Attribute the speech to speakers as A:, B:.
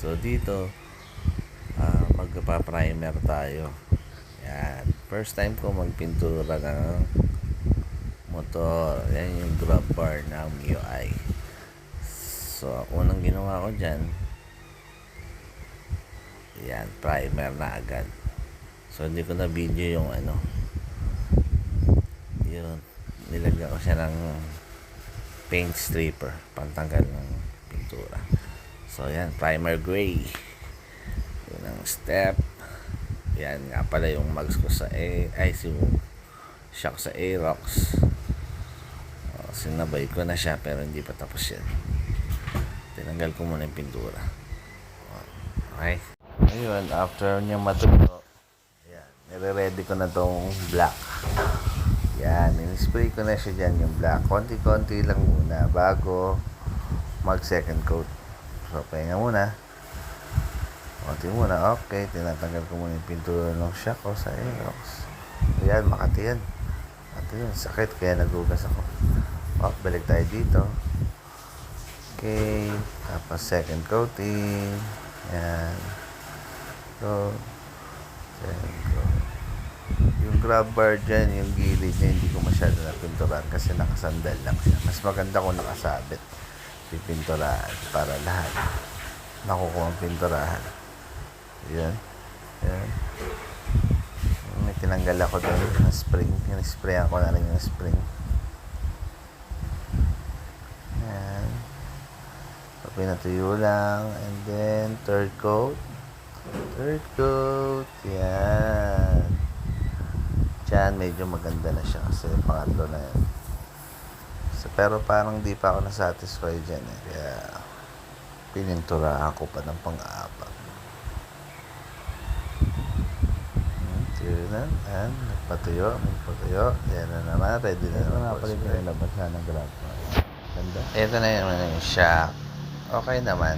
A: So dito, magpa-primer tayo. Yan. First time ko magpintura ng motor. Yan yung grab bar ng MIUI. So, unang ginawa ko dyan, yan, primer na agad. So, hindi ko na video yung yun, nilagyan ko siya ng paint stripper, pantanggal ng pintura. So, yan, primer gray. Yun ang step. Yan nga pala yung mags ko sa yung shock sa Aerox. Sinabay ko na siya pero hindi pa tapos yan. Tinanggal ko muna yung pintura. Okay. Ngayon, after niya matuyo, yan, nire-ready ko na tong black. Yan, in-spray ko na siya dyan yung black. Konti-konti lang muna bago mag second coat. So, pahinga muna. Konti muna, okay. Tinatanggal ko muna yung pintura ng shock ko sa Aerox. Yan, Makati yan. Makati yun, sakit kaya nagugas ako. Balik tayo dito. Okay, tapos second coating. Yan. So, second coating. Yung grab bar dyan, yung gilid niya, hindi ko masyado napinturan kasi nakasandal lang siya. Mas maganda kung nakasabit. Pipinturahan para lahat nakukuha ang pinturahan. Yan. Yan. May tinanggal ako doon ng spring. Sprayan ko na rin yung spring. Yan. So, pinatuyo lang. And then, third coat. Third coat. Yan. Diyan, medyo maganda na siya kasi pangatlo na yan. So, pero parang di pa ako nasatisfy dyan eh. Kaya, pininturahan ko pa ng pang-apat. Yan. Yan. Nagpatuyo. Yan na naman. Ready na naman.
B: Ito pala yung labas na ng grab. Ganda.
A: Ito na naman yung shock. Okay naman.